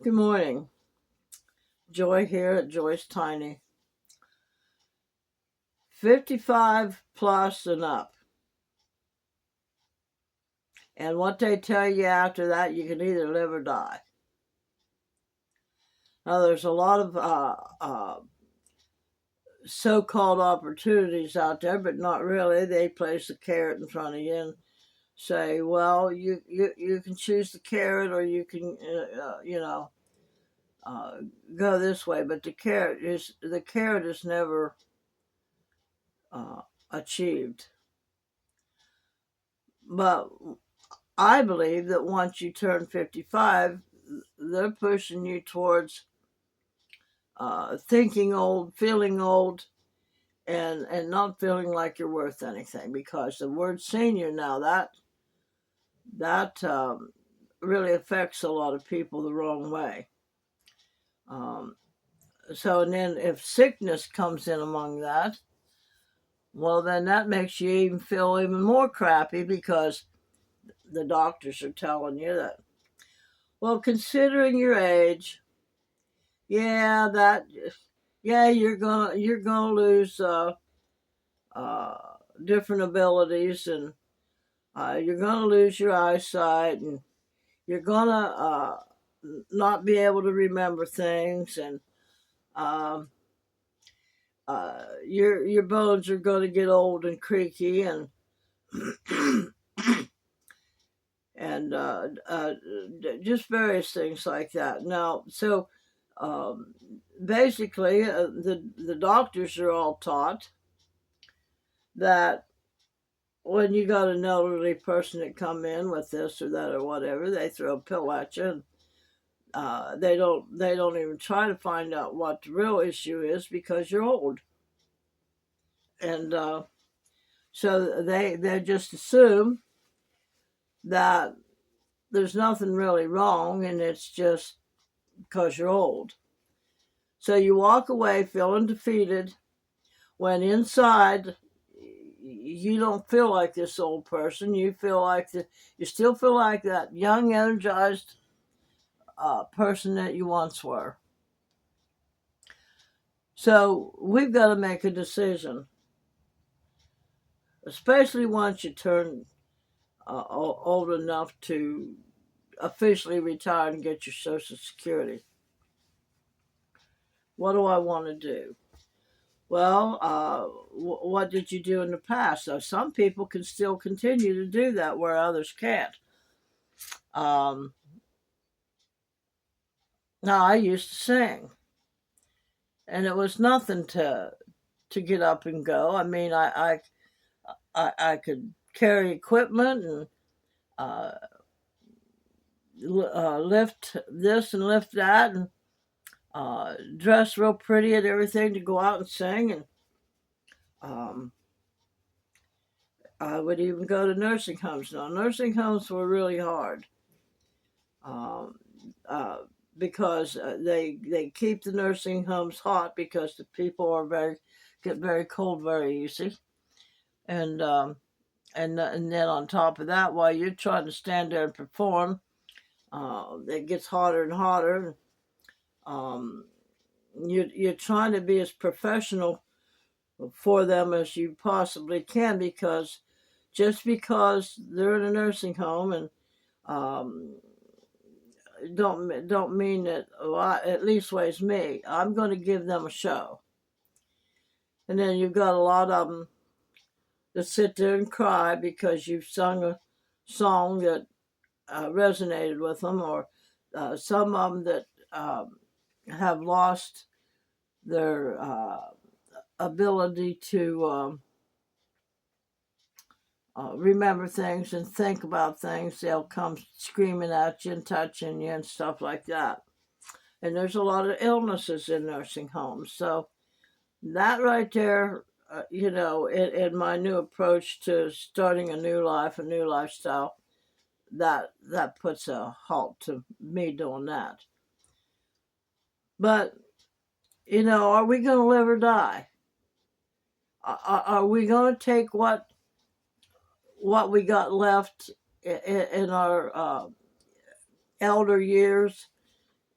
Good morning. Joy here at Joy's Tiny. 55 plus and up. And what they tell you after that, you can either live or die. Now, there's a lot of so-called opportunities out there, but not really. They place a carrot in front of you and say, well, you can choose the carrot or you can, go this way. But the carrot is never achieved. But I believe that once you turn 55, they're pushing you towards thinking old, feeling old, and not feeling like you're worth anything. Because the word senior now, that really affects a lot of people the wrong way. So, and then if sickness comes in among that, well, then that makes you even feel even more crappy because the doctors are telling you that, well, considering your age, yeah, you're gonna lose different abilities, and you're gonna lose your eyesight, and you're gonna not be able to remember things, and um, your bones are gonna get old and creaky, and and just various things like that. Now, so basically, the doctors are all taught that when you got an elderly person that come in with this or that or whatever, they throw a pill at you, and they don't even try to find out what the real issue is because you're old, and so they just assume that there's nothing really wrong, and it's just because you're old. So you walk away feeling defeated when inside you don't feel like this old person. You still feel like that young, energized person that you once were. So we've got to make a decision, especially once you turn old enough to officially retire and get your Social Security. What do I want to do? Well, what did you do in the past? So some people can still continue to do that where others can't. Um, Now, I used to sing, and it was nothing to get up and go. I mean, I could carry equipment and uh, lift this and lift that, and dress real pretty and everything to go out and sing. And um, I would even go to nursing homes. Now, nursing homes were really hard um, uh, because they keep the nursing homes hot because the people get very cold very easy, and and then on top of that, while you're trying to stand there and perform, it gets hotter and hotter. Um, you're trying to be as professional for them as you possibly can, because just because they're in a nursing home and um, don't mean that, at least ways me, I'm going to give them a show. And then you've got a lot of them that sit there and cry because you've sung a song that resonated with them, or some of them that have lost their ability to remember things and think about things. They'll come screaming at you and touching you and stuff like that. And there's a lot of illnesses in nursing homes. So that right there, in my new approach to starting a new life, a new lifestyle, that puts a halt to me doing that. But are we going to live or die? Are we going to take what we got left in our elder years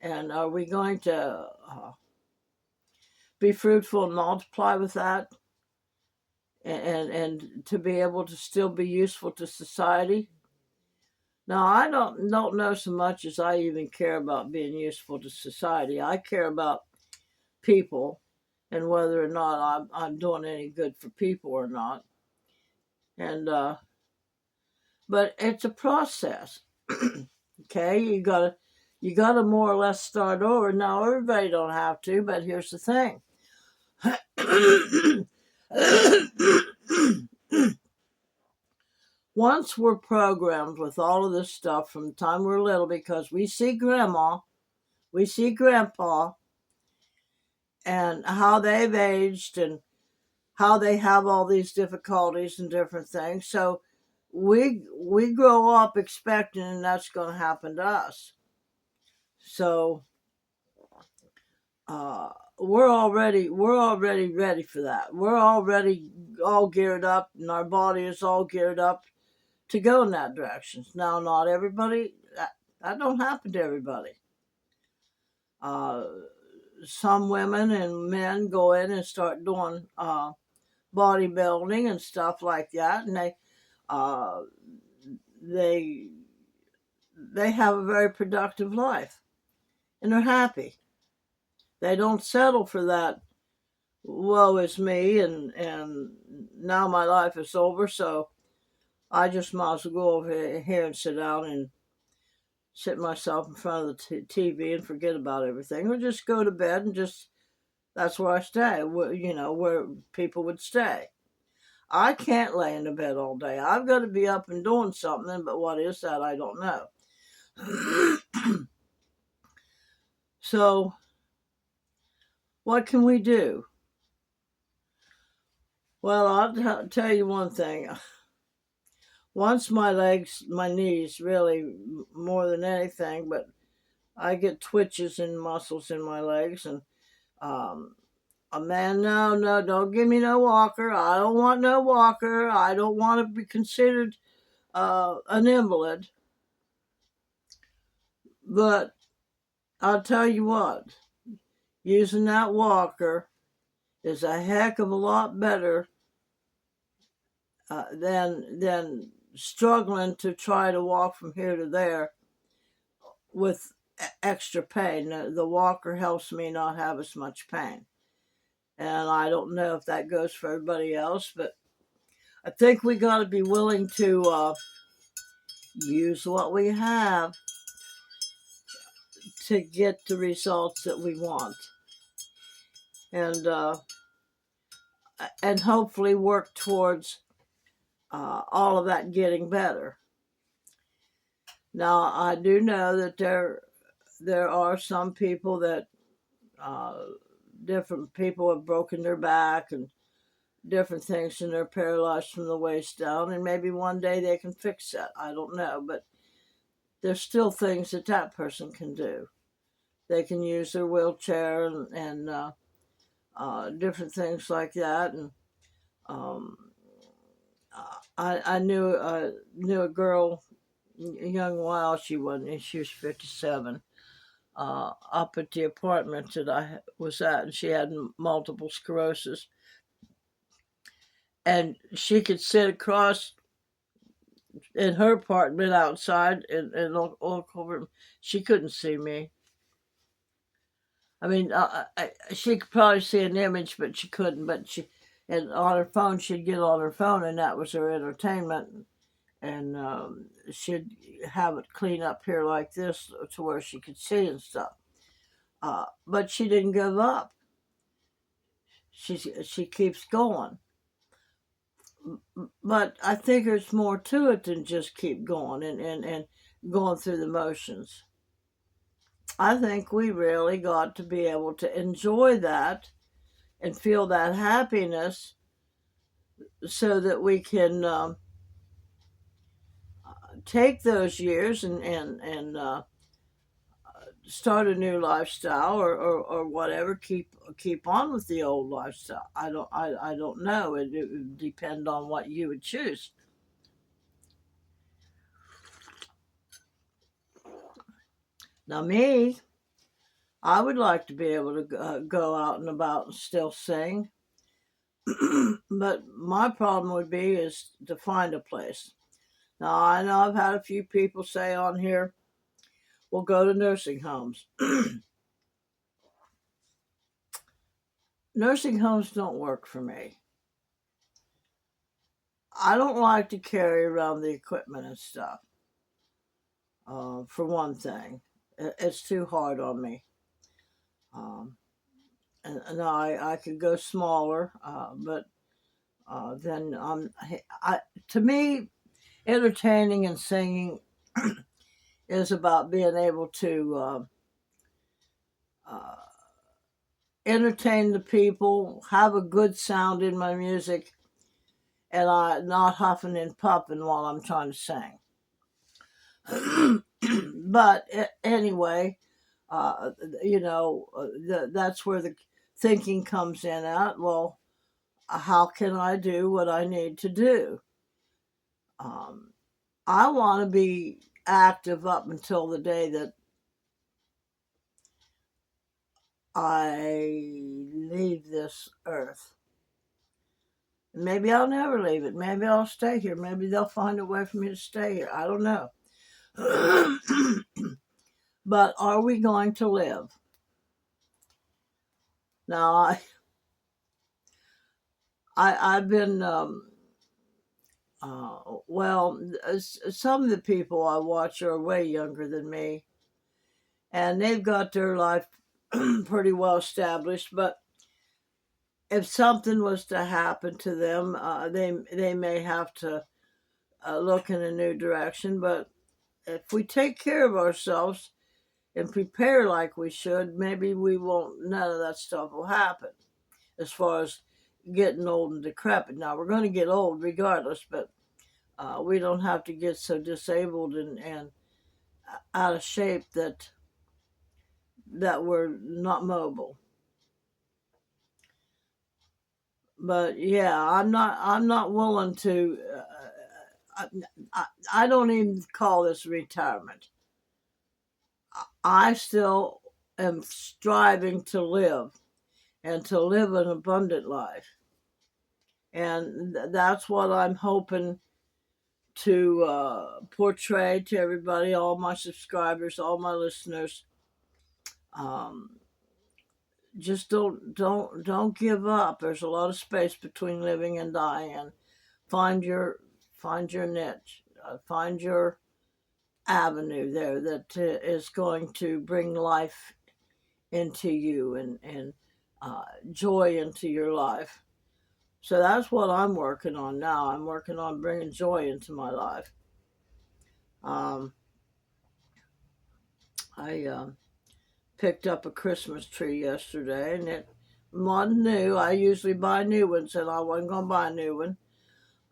And are we going to be fruitful and multiply with that? And to be able to still be useful to society? Now, I don't know so much as I even care about being useful to society. I care about people and whether or not I'm doing any good for people or not. And but it's a process. Okay, you gotta more or less start over. Now, everybody don't have to, but here's the thing. Once we're programmed with all of this stuff from the time we're little, because we see grandma, we see grandpa, and how they've aged and how they have all these difficulties and different things. So we grow up expecting that's going to happen to us. So we're already ready for that. We're already all geared up, and our body is all geared up to go in that direction. Now, not everybody. That don't happen to everybody. Uh, some women and men go in and start doing bodybuilding and stuff like that, and uh, they they have a very productive life, and they're happy. They don't settle for that. Woe is me, and now my life is over, so I just might as well go over here and sit down and sit myself in front of the TV and forget about everything, or just go to bed and just that's where I stay. Where people would stay. I can't lay in the bed all day. I've got to be up and doing something, but what is that? I don't know. So, what can we do? Well, I'll tell you one thing. Once my knees really, more than anything, but I get twitches in muscles in my legs, and a man, no, don't give me no walker. I don't want no walker. I don't want to be considered an invalid. But I'll tell you what, using that walker is a heck of a lot better than struggling to try to walk from here to there with extra pain. The walker helps me not have as much pain. And I don't know if that goes for everybody else, but I think we got to be willing to use what we have to get the results that we want. And hopefully work towards all of that getting better. Now, I do know that there are some people that different people have broken their back and different things, and they're paralyzed from the waist down, and maybe one day they can fix that. I don't know, but there's still things that person can do. They can use their wheelchair and different things like that. And I knew a girl, a young while she wasn't. She was 57. Up at the apartment that I was at, and she had multiple sclerosis, and she could sit across in her apartment outside and look over. She couldn't see me. I mean, she could probably see an image, but she couldn't. And on her phone, she'd get on her phone, and that was her entertainment. And she'd have it clean up here like this to where she could see and stuff. But she didn't give up. She keeps going. But I think there's more to it than just keep going and going through the motions. I think we really got to be able to enjoy that and feel that happiness so that we can take those years and start a new lifestyle or whatever, keep on with the old lifestyle. I don't know. It would depend on what you would choose. Now me, I would like to be able to go out and about and still sing. But my problem would be is to find a place. Now, I know I've had a few people say on here, we'll go to nursing homes. Nursing homes don't work for me. I don't like to carry around the equipment and stuff, for one thing. It's too hard on me. Um, and I could go smaller, but then to me, entertaining and singing is about being able to uh, entertain the people, have a good sound in my music, and I not huffing and puffing while I'm trying to sing. But anyway, uh, that's where the thinking comes in at. Well, how can I do what I need to do? Um, I want to be active up until the day that I leave this earth. Maybe I'll never leave it. Maybe I'll stay here. Maybe they'll find a way for me to stay here. I don't know. But are we going to live? Now, I've been well. Some of the people I watch are way younger than me, and they've got their life pretty well established. But if something was to happen to them, they may have to look in a new direction. But if we take care of ourselves and prepare like we should, maybe we won't. None of that stuff will happen. As far as getting old and decrepit, now we're going to get old regardless, but we don't have to get so disabled and out of shape that we're not mobile. But yeah, I'm not willing to. I don't even call this retirement. I still am striving to live and to live an abundant life, and that's what I'm hoping to portray to everybody, all my subscribers, all my listeners. Um, just don't give up. There's a lot of space between living and dying. Find your find your niche. Find your avenue there that is going to bring life into you and joy into your life. So that's what I'm working on now. I'm working on bringing joy into my life. Um, I picked up a Christmas tree yesterday, and it wasn't new. I usually buy new ones, and I wasn't going to buy a new one.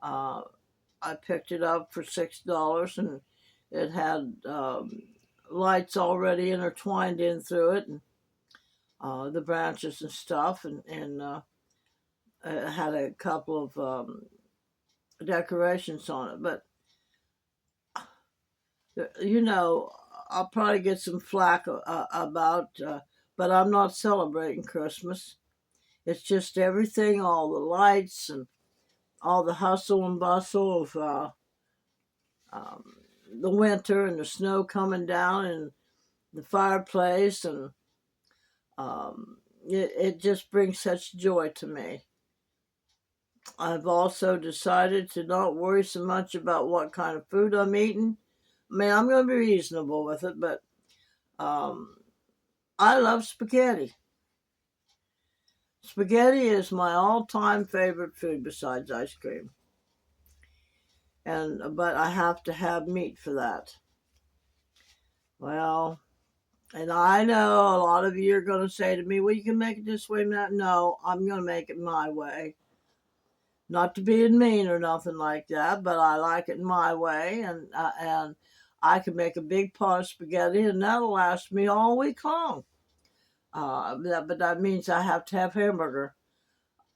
Uh, I picked it up for $6, and it had lights already intertwined in through it, and the branches and stuff, and it had a couple of decorations on it. But you know, I'll probably get some flack about, but I'm not celebrating Christmas. It's just everything, all the lights and all the hustle and bustle of um, the winter and the snow coming down and the fireplace, and it just brings such joy to me. I've also decided to not worry so much about what kind of food I'm eating. I mean, I'm going to be reasonable with it, but um, I love spaghetti. Spaghetti is my all-time favorite food besides ice cream. But I have to have meat for that. Well, and I know a lot of you are going to say to me, well, you can make it this way and that. No, I'm going to make it my way. Not to be mean or nothing like that, but I like it my way, and I can make a big pot of spaghetti, and that'll last me all week long. But that means I have to have hamburger.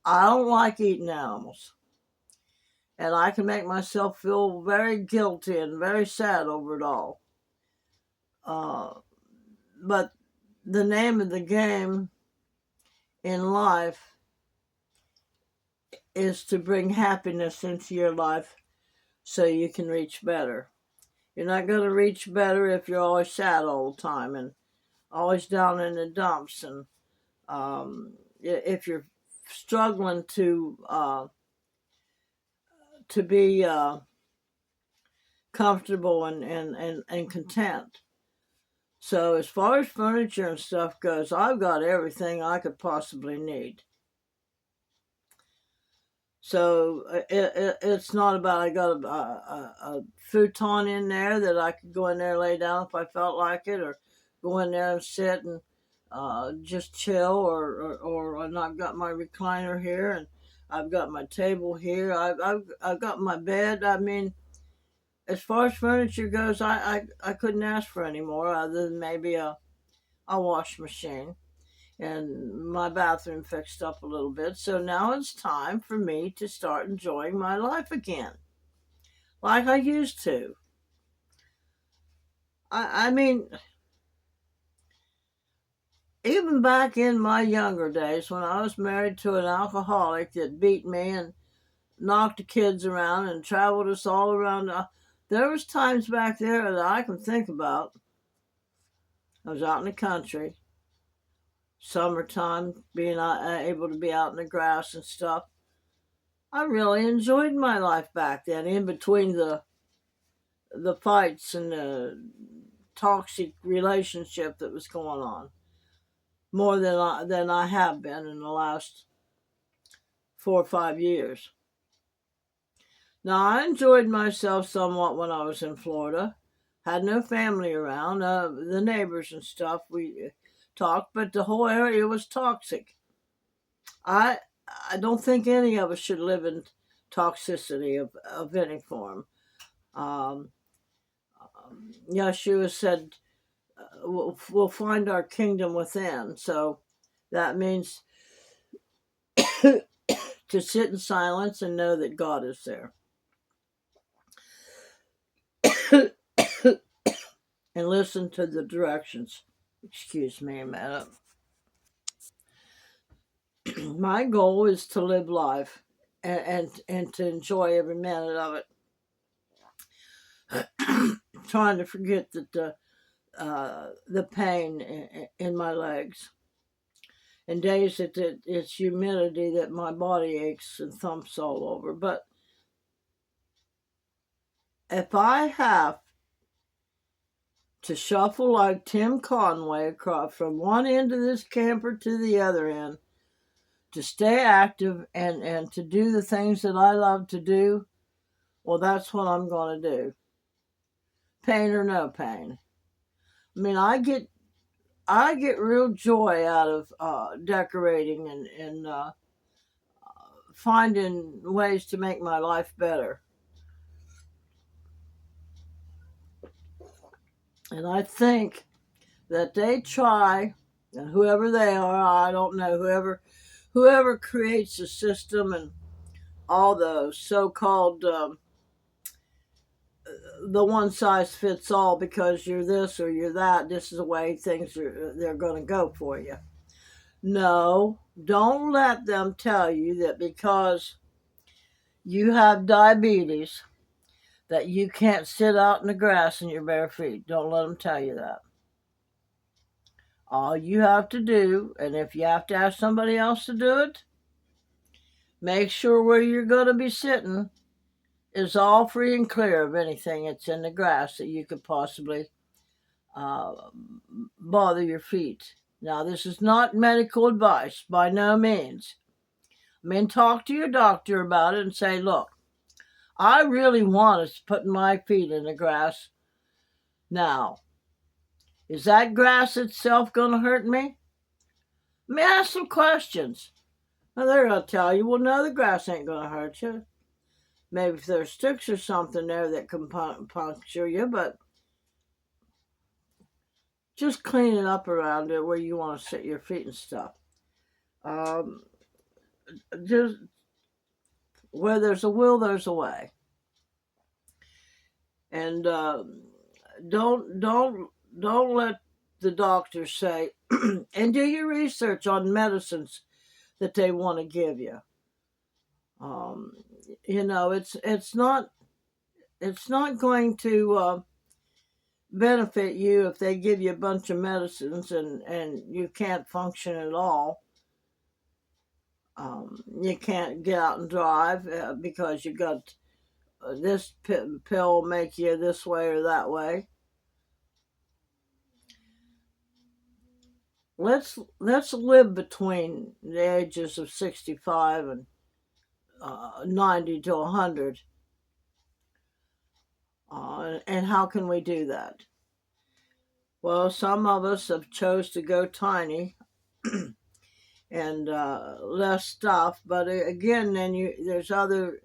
I don't like eating animals, and I can make myself feel very guilty and very sad over it all. Uh, but the name of the game in life is to bring happiness into your life so you can reach better. You're not going to reach better if you're always sad all the time and always down in the dumps. And if you're struggling to be comfortable and content. So as far as furniture and stuff goes, I've got everything I could possibly need. So it's not about I got a futon in there that I could go in there and lay down if I felt like it, or go in there and sit and just chill, or I've got my recliner here, and I've got my table here. I've got my bed. I mean, as far as furniture goes, I couldn't ask for any more other than maybe a wash machine and my bathroom fixed up a little bit. So now it's time for me to start enjoying my life again, like I used to. I mean, even back in my younger days when I was married to an alcoholic that beat me and knocked the kids around and traveled us all around, there was times back there that I can think about. I was out in the country, summertime, being able to be out in the grass and stuff. I really enjoyed my life back then, in between the fights and the toxic relationship that was going on, more than I have been in the last 4 or 5 years. Now, I enjoyed myself somewhat when I was in Florida. Had no family around. The neighbors and stuff, we talked, but the whole area was toxic. I I don't think any of us should live in toxicity of any form. Um, Yeshua said, we'll find our kingdom within. So that means to sit in silence and know that God is there. And listen to the directions. Excuse me a minute. My goal is to live life and to enjoy every minute of it. Trying to forget that the pain in my legs, and days that it's humidity that my body aches and thumps all over. But if I have to shuffle like Tim Conway across from one end of this camper to the other end to stay active and to do the things that I love to do, well, that's what I'm going to do. Pain or no pain. I mean, I get real joy out of decorating and finding ways to make my life better. And I think that they try, and whoever they are, I don't know, whoever creates the system and all the so-called the one size fits all, because you're this or you're that, this is the way they're going to go for you. No, don't let them tell you that because you have diabetes that you can't sit out in the grass in your bare feet. Don't let them tell you that. All you have to do, and if you have to ask somebody else to do it, make sure where you're going to be sitting is all free and clear of anything that's in the grass that you could possibly bother your feet. Now, this is not medical advice, by no means. I mean, talk to your doctor about it and say, look, I really want to put my feet in the grass. Now, is that grass itself going to hurt me? Let me ask some questions. Well, they're going to tell you, well, no, the grass ain't going to hurt you. Maybe if there's sticks or something there that can puncture you, but just clean it up around it where you want to sit your feet and stuff. Just where there's a will, there's a way. And don't let the doctors say, and do your research on medicines that they want to give you. Um, it's not going to benefit you if they give you a bunch of medicines and you can't function at all. You can't get out and drive because you got this pill make you this way or that way. Let's live between the ages of 65 and 90 to 100. And how can we do that? Well, some of us have chose to go tiny and less stuff, but again, then there's other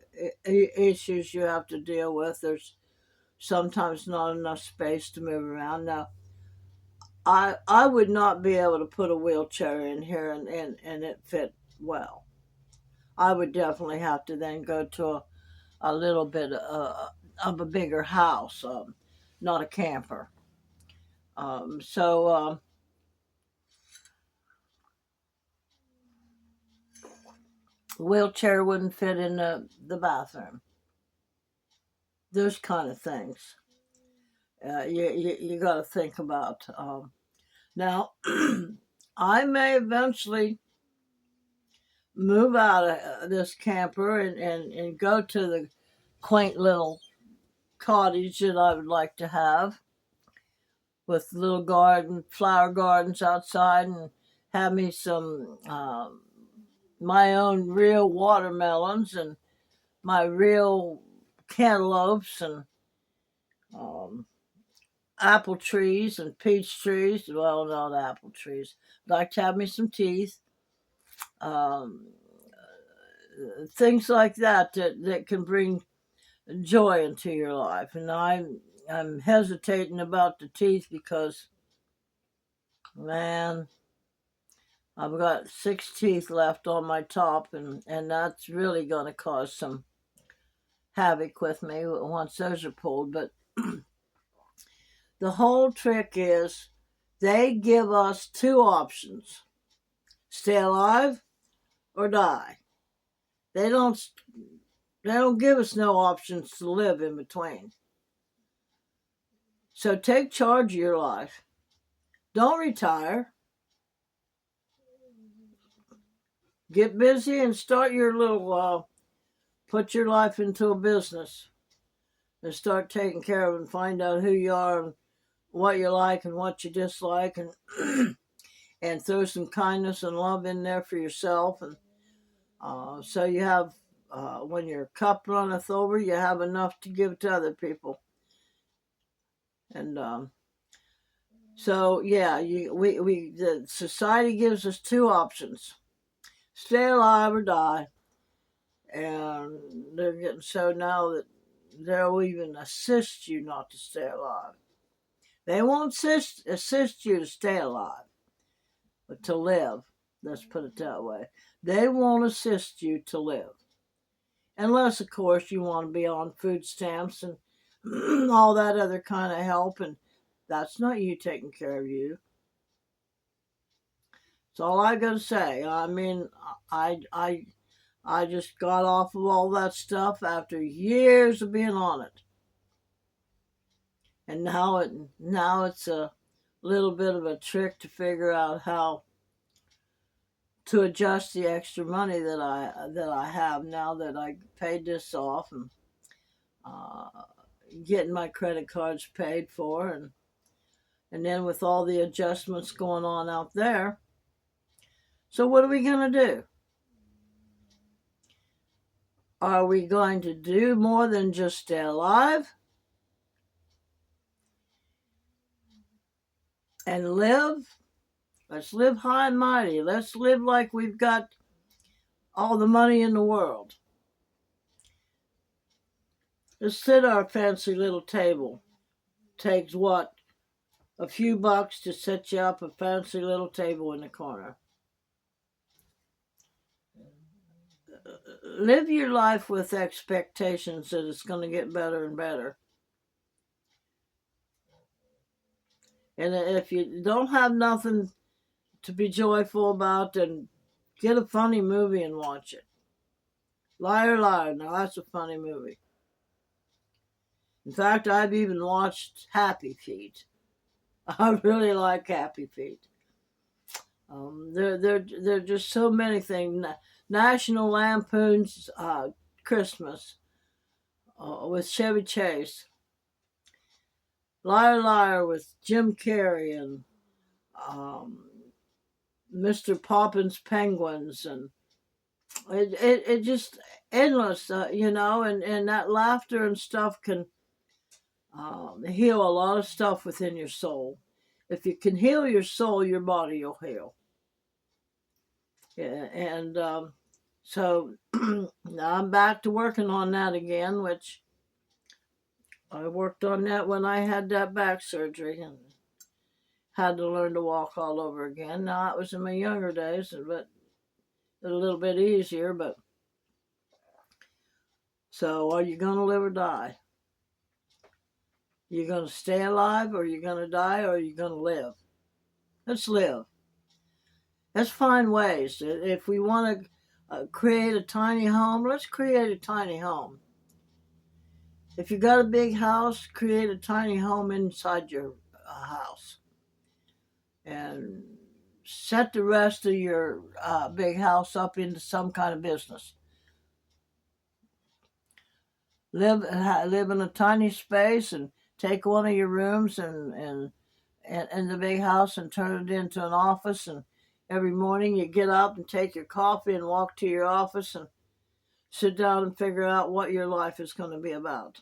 issues you have to deal with. There's sometimes not enough space to move around. Now, I would not be able to put a wheelchair in here and it fit well. I would definitely have to then go to a little bit of a bigger house, not a camper. So wheelchair wouldn't fit in the bathroom. Those kind of things. You got to think about. Now, I may eventually move out of this camper and go to the quaint little cottage that I would like to have with little flower gardens outside, and have me some my own real watermelons and my real cantaloupes and um, apple trees and peach trees. Well, not apple trees. I'd like to have me some teeth. Um, Things like that can bring joy into your life. And I'm hesitating about the teeth because, man, I've got 6 teeth left on my top, and that's really going to cause some havoc with me once those are pulled. But the whole trick is they give us 2 options: stay alive or die. They don't give us no options to live in between. So take charge of your life. Don't retire. Get busy and start your little put your life into a business and start taking care of and find out who you are and what you like and what you dislike, and and throw some kindness and love in there for yourself. And so you have, when your cup runneth over, you have enough to give to other people. And so yeah, the society gives us 2 options: stay alive or die. And they're getting so now that they'll even assist you not to stay alive. They won't assist you to stay alive, but to live. Let's put it that way. They won't assist you to live. Unless, of course, you want to be on food stamps and all that other kind of help, and that's not you taking care of you. That's all I got to say. I mean, I just got off of all that stuff after years of being on it. And now it's a little bit of a trick to figure out how to adjust the extra money that I have now that I paid this off, and uh, getting my credit cards paid for, and then with all the adjustments going on out there. So what are we going to do? Are we going to do more than just stay alive and live? Let's live high and mighty. Let's live like we've got all the money in the world. Let's sit our fancy little table. Takes what? A few bucks to set you up a fancy little table in the corner. Live your life with expectations that it's going to get better and better. And if you don't have nothing to be joyful about, then get a funny movie and watch it. Liar, Liar. Now that's a funny movie. In fact, I've even watched Happy Feet. I really like Happy Feet. There are just so many things. National Lampoon's Christmas with Chevy Chase. Liar, Liar with Jim Carrey and um, Mr. Poppins Penguins, and it just endless, and that laughter and stuff can heal a lot of stuff within your soul. If you can heal your soul, your body will heal. Yeah, and so now I'm back to working on that again, which I worked on that when I had that back surgery and had to learn to walk all over again. Now, it was in my younger days, but a little bit easier. But so, are you going to live or die? You going to stay alive, or you going to die, or are you going to live? Let's live. Let's find ways. If we want to create a tiny home, let's create a tiny home. If you got a big house, create a tiny home inside your house. And set the rest of your big house up into some kind of business. Live in a tiny space and take one of your rooms and in the big house and turn it into an office. And every morning you get up and take your coffee and walk to your office and sit down and figure out what your life is going to be about.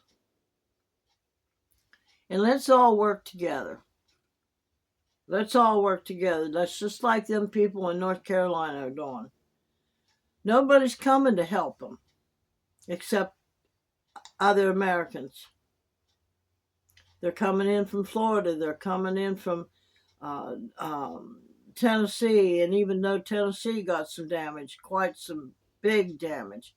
And let's all work together. Let's all work together. That's just like them people in North Carolina are doing. Nobody's coming to help them except other Americans. They're coming in from Florida. They're coming in from Tennessee. And even though Tennessee got some damage, quite some big damage,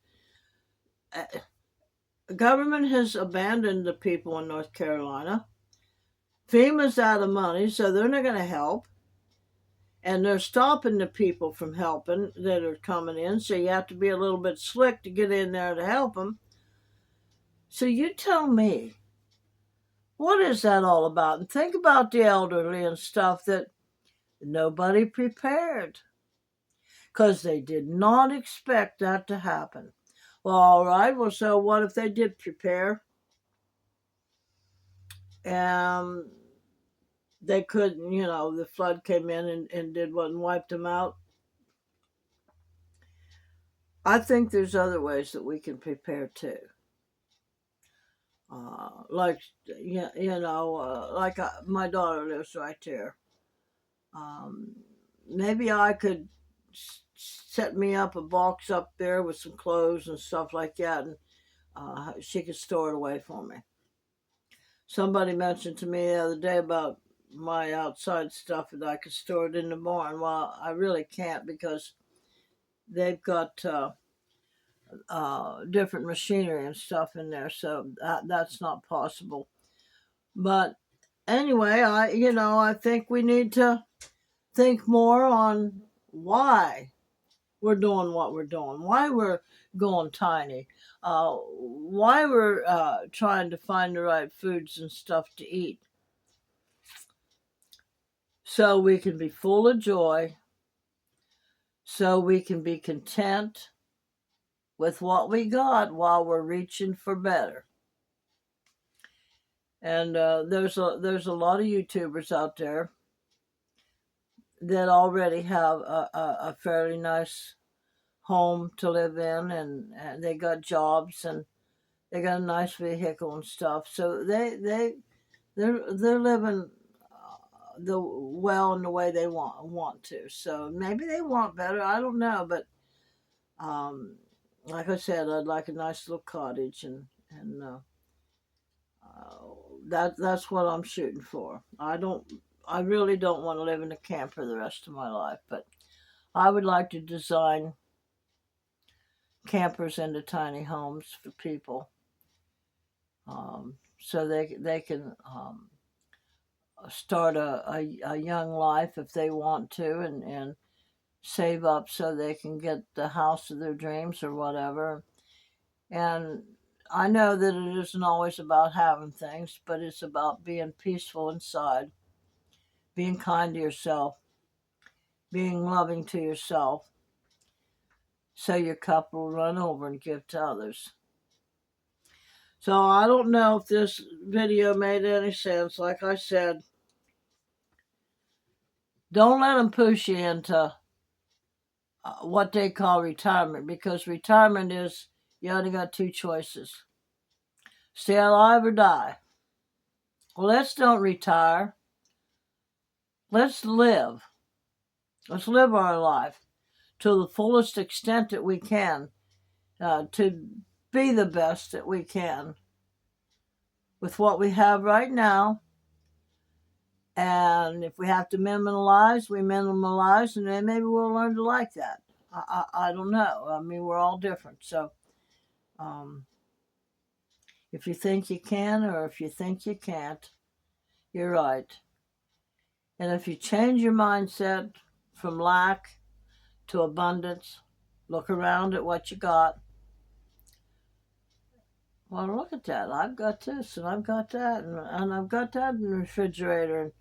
the government has abandoned the people in North Carolina. FEMA's out of money, so they're not going to help. And they're stopping the people from helping that are coming in. So you have to be a little bit slick to get in there to help them. So you tell me, what is that all about? And think about the elderly and stuff that nobody prepared because they did not expect that to happen. Well, all right. Well, so what if they did prepare? They couldn't, the flood came in and did what and wiped them out. I think there's other ways that we can prepare too. Like, my daughter lives right there. Maybe I could set me up a box up there with some clothes and stuff like that, and she could store it away for me. Somebody mentioned to me the other day about my outside stuff that I could store it in the barn. Well, I really can't because they've got different machinery and stuff in there, so that's not possible. But anyway, I think we need to think more on why we're doing what we're doing, why we're going tiny, why we're trying to find the right foods and stuff to eat so we can be full of joy, so we can be content with what we got while we're reaching for better. And there's a lot of YouTubers out there that already have a fairly nice home to live in, and they got jobs and they got a nice vehicle and stuff. So they're living in the way they want to. So maybe they want better. I don't know, but like I said, I'd like a nice little cottage, and that's what I'm shooting for. I really don't want to live in a camper the rest of my life, but I would like to design campers into tiny homes for people, so they can start a young life if they want to, and save up so they can get the house of their dreams or whatever. And I know that it isn't always about having things, but it's about being peaceful inside, being kind to yourself, being loving to yourself, so your cup will run over and give to others. So I don't know if this video made any sense. Like I said, don't let them push you into what they call retirement, because retirement is you only got two choices: stay alive or die. Well, let's don't retire. Let's live. Let's live our life to the fullest extent that we can, to be the best that we can with what we have right now. And if we have to minimalize, we minimalize, and then maybe we'll learn to like that. I don't know. I mean, we're all different. So if you think you can, or if you think you can't, you're right. And if you change your mindset from lack to abundance, look around at what you got. Well, look at that. I've got this, and I've got that, and I've got that in the refrigerator.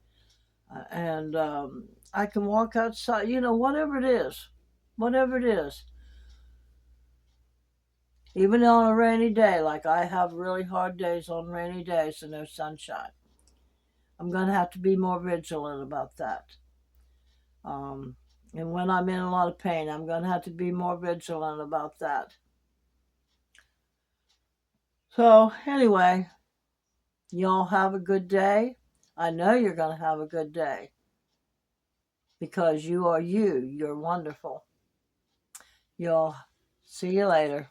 And I can walk outside, whatever it is. Whatever it is. Even on a rainy day, like I have really hard days on rainy days and there's sunshine. I'm going to have to be more vigilant about that. And when I'm in a lot of pain, I'm going to have to be more vigilant about that. So anyway, y'all have a good day. I know you're going to have a good day, because you are you. You're wonderful. Y'all, see you later.